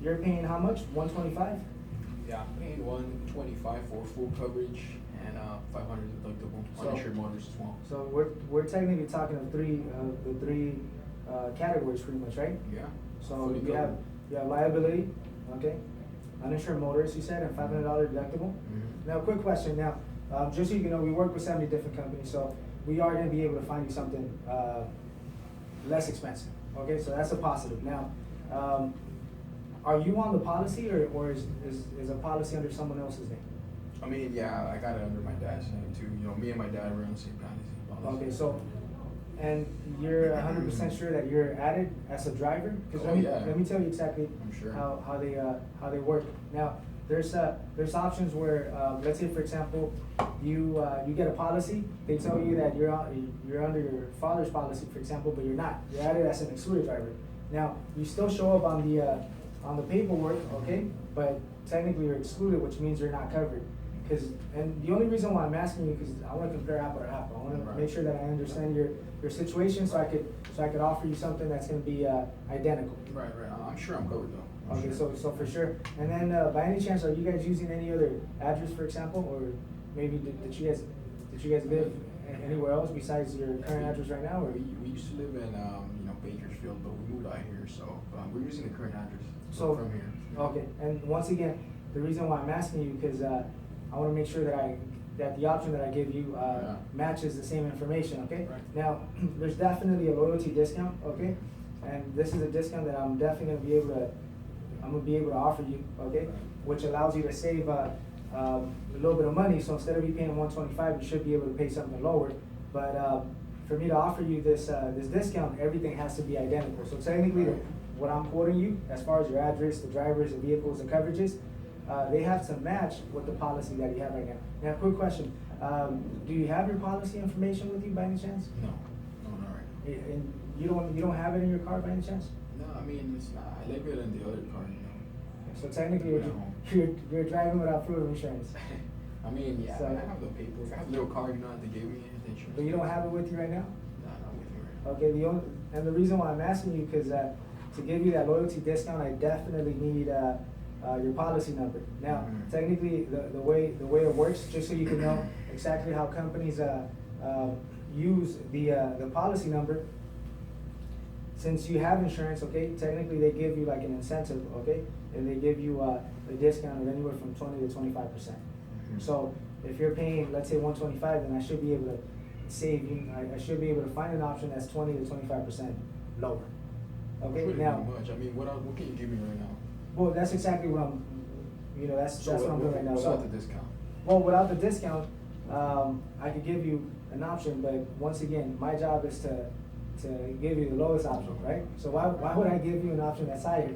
you're paying how much? 125? Yeah, I'm paying 125 for full coverage and 500 deductible, So- uninsured motors as well. So we're technically talking of the three categories pretty much, right? Yeah. So fully you have liability, okay, uninsured motorists, you said, and $500 deductible. Mhm. Now, quick question. Now, just so you know, we work with 70 different companies, so we are going to be able to find you something less expensive. Okay, so that's a positive. Now, are you on the policy, or is a policy under someone else's name? I mean, yeah, I got it under my dad's name too. You know, me and my dad were on the same policy. Okay, so, and you're 100% sure that you're added as a driver? Because Oh, yeah. let me tell you exactly I'm sure. how they work. Now, there's options where, let's say for example, you get a policy. They tell you that you're under your father's policy, for example, but you're not. You're added as an excluded driver. Now, you still show up on the paperwork, okay? But technically you're excluded, which means you're not covered. And the only reason why I'm asking you, because I want to compare apple to apple. I want to Right. make sure that I understand your situation, so I could offer you something that's going to be identical. Right. I'm sure I'm covered though. I'm Okay, sure. so for sure. And then by any chance, are you guys using any other address, for example, or maybe did you guys live anywhere else besides your current address right now? Or We used to live in Bakersfield, but we moved out here, so we're using the current address. So- from here. Okay, and once again, the reason why I'm asking you, because I want to make sure that the option that I give you Yeah. matches the same information, okay? Right. Now, there's definitely a loyalty discount, okay? And this is a discount that I'm definitely gonna be able to offer you, okay? Which allows you to save a little bit of money, so instead of you paying 125, you should be able to pay something lower. But for me to offer you this discount, everything has to be identical. So technically, what I'm quoting you, as far as your address, the drivers, the vehicles, the coverages, they have to match with the policy that you have right now. Now, quick question, do you have your policy information with you by any chance? No, not right. And you don't have it in your car by any chance? No, I mean it's not. I leave it in the other car, you know. So technically, No. you're driving without proof of insurance, I mean, yeah, So- I have the paperwork. I have a little card, you know, that they gave me the insurance. but you don't have it with you right now? No, not with me right now. Okay, and the reason why I'm asking you, because to give you that loyalty discount, I definitely need your policy number. Now, Mhm. technically, the way it works, just so you can know exactly how companies use the policy number. Since you have insurance, okay, technically they give you like an incentive, okay, and they give you a discount of anywhere from 20 to 25%. Mhm. So if you're paying, let's say 125, then I should be able to save you. I should be able to find an option that's 20 to 25% lower. Okay, Pretty now, much. I mean, what can you give me right now? well, that's exactly what that's what I'm doing right now. Without So, the discount. well, without the discount, I could give you an option, but once again, my job is to give you the lowest option, right? So why would I give you an option that's higher?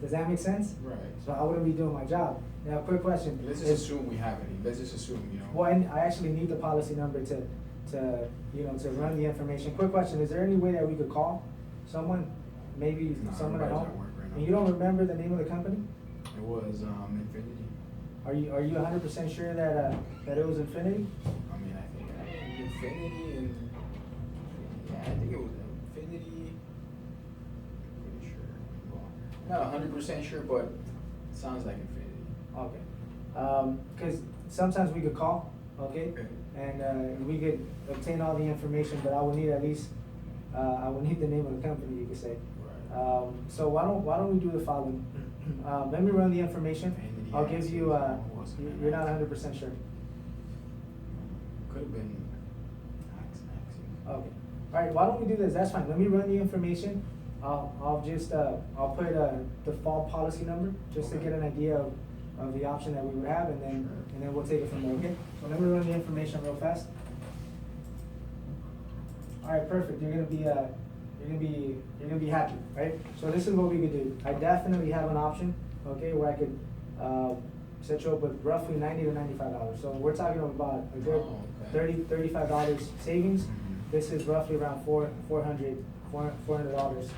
Does that make sense? Right. So I wouldn't be doing my job. Now, quick question. Let's just assume we have it. Let's just assume, you know. Well, and I actually need the policy number to run the information. Quick question, is there any way that we could call someone, maybe No, someone at home? everybody's at work right now. And you don't remember the name of the company? It was Infinity. Are you 100% sure that it was Infinity? I mean, I think Infinity and yeah, I think it was Infinity. Pretty sure. Well, not 100% sure, but it sounds like Infinity. Okay. Because sometimes we could call, okay? Okay. And we could obtain all the information, but I will need at least, I will need the name of the company, you could say. Right. So why don't we do the following? Let me run the information. Infinity I'll give you, Access, you're not 100% sure. Could have been Okay. All right, why don't we do this? That's fine. Let me run the information. I'll just, I'll put a default policy number just to Okay. get an idea of the option that we would have, and then, Sure. and then we'll take it from there, okay? So let me run the information real fast. All right, perfect. You're gonna be happy, right? So this is what we could do. I definitely have an option, okay, where I could, set you up with roughly $90 to $95. So we're talking about a good Oh, okay. $35 savings. Mhm. This is roughly around $400,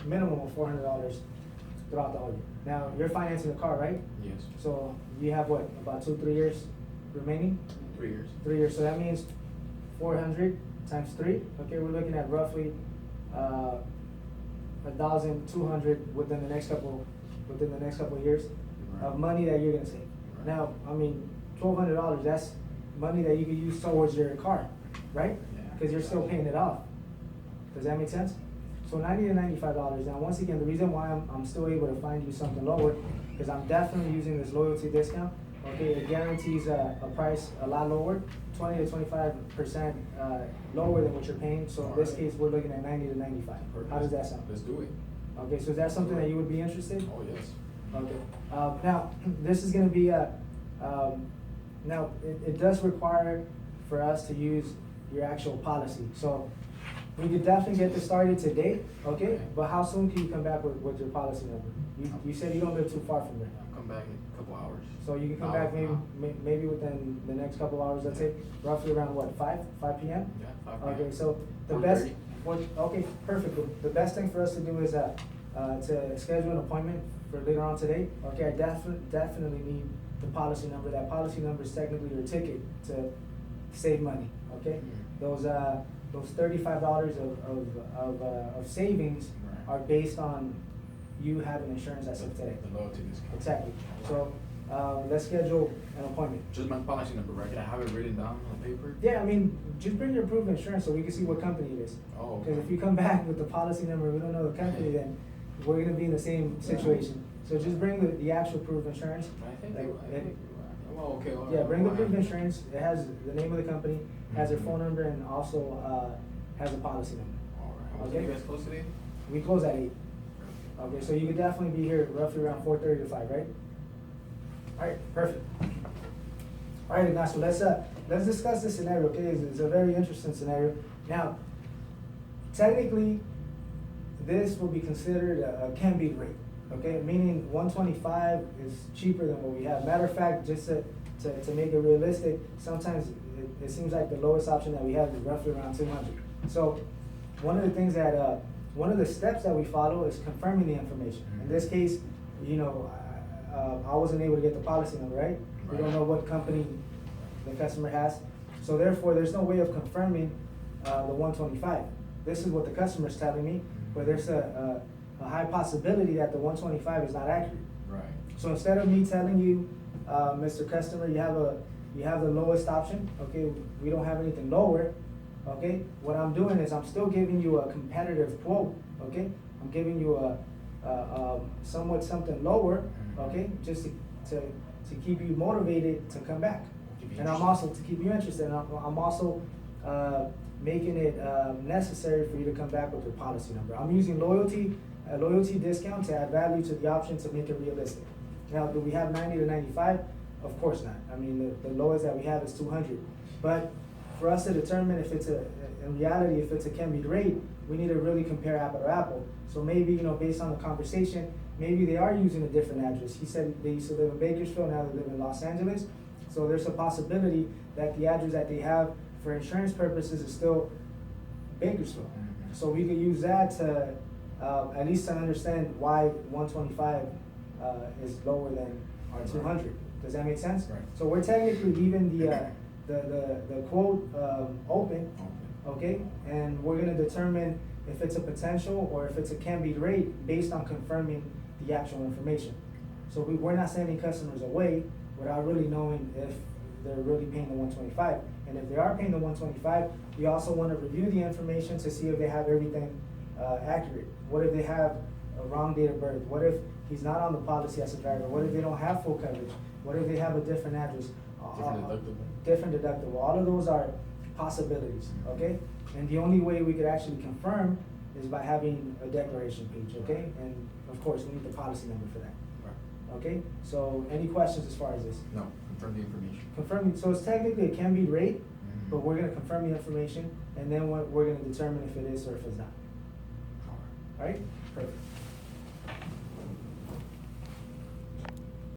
minimum of $400 throughout the whole year. Now, you're financing the car, right? Yes. So you have what, about 2-3 years remaining? 3 years. 3 years, so that means 400 times 3, okay, we're looking at roughly 1,200 within the next couple within the next couple of years of Right. money that you're gonna save. Right. Now, I mean, $1,200, that's money that you can use towards your car, right? Yeah. Because you're still paying it off. Does that make sense? So $90 to $95. Now, once again, the reason why I'm still able to find you something lower, because I'm definitely using this loyalty discount. Okay, it guarantees a price a lot lower, 20 to 25% lower than what you're paying. So in this Alright. case, we're looking at 90 to 95. How does that sound? Let's do it. Okay, so is that something that you would be interested? Oh, yes. Okay, now, this is gonna be now, it does require for us to use your actual policy. So we could definitely get this started today, okay? But how soon can you come back with your policy number? You said you don't live too far from there. I'll come back in a couple hours. So you can come No, back maybe, no. maybe within the next couple hours, let's say, roughly around what, 5 p.m.? Yeah, 5 p.m. Okay, so the best, 4:30. okay, perfect. The best thing for us to do is, to schedule an appointment for later on today. Okay, I definitely need the policy number. That policy number is technically your ticket to save money, okay? Mhm. Those $35 of savings Right. are based on you having insurance as of today. The loyalty discount. Exactly. So, let's schedule an appointment. Just my policy number, right? Can I have it written down on paper? Yeah, I mean, just bring your proof of insurance so we can see what company it is. Oh, okay. Because if you come back with the policy number, we don't know the company, then we're gonna be in the same situation. So just bring the actual proof of insurance. I think Like, well, okay. all Yeah, right, bring the go proof of ahead. insurance, it has the name of the company, has their Mhm. phone number, and also, has a policy number. All right. Okay. You guys close today? We close at 8. Okay, so you could definitely be here roughly around 4:30 to 5, right? Alright, perfect. Alright, Ignacio, let's discuss this scenario, okay? It's a very interesting scenario. Now, technically, this will be considered a can-beat rate, okay? Meaning 125 is cheaper than what we have. Matter of fact, just to make it realistic, sometimes it seems like the lowest option that we have is roughly around 200. So, one of the things that, one of the steps that we follow is confirming the information. In this case, you know, I wasn't able to get the policy number, right? We don't Right. know what company the customer has. So therefore, there's no way of confirming, the 125. This is what the customer is telling me, but there's a high possibility that the 125 is not accurate. Right. So instead of me telling you, Mr. Customer, you have the lowest option, okay, we don't have anything lower, okay? What I'm doing is I'm still giving you a competitive quote, okay? I'm giving you a somewhat something lower, okay? Just to keep you motivated to come back. Keep you And I'm interested. also, to keep you interested, and I'm also, making it, necessary for you to come back with your policy number. I'm using a loyalty discount to add value to the option to make it realistic. Now, do we have 90 to 95? Of course not. I mean, the lowest that we have is 200. But for us to determine if it's in reality, if it's a can-beat rate, we need to really compare apple to apple. So maybe, you know, based on the conversation, maybe they are using a different address. He said they used to live in Bakersfield, now they live in Los Angeles. So there's a possibility that the address that they have for insurance purposes is still Bakersfield. Mhm. So we could use that to, at least to understand why 125, is lower than our Right. 200. Does that make sense? Right. So we're technically leaving the quote, open, okay? And we're gonna determine if it's a potential or if it's a can-beat rate based on confirming the actual information. So we're not sending customers away without really knowing if they're really paying the 125. And if they are paying the 125, we also wanna review the information to see if they have everything, accurate. What if they have a wrong date of birth? What if he's not on the policy as a driver? What if they don't have full coverage? What if they have a different address? Different deductible. Different deductible. All of those are possibilities, okay? And the only way we could actually confirm is by having a declaration page, okay? And of course, we need the policy number for that, Right. okay? So any questions as far as this? No, confirm the information. Confirming, so it's technically a can-beat rate, Mhm. but we're gonna confirm the information, and then we're gonna determine if it is or if it's not. All right. All right? Perfect.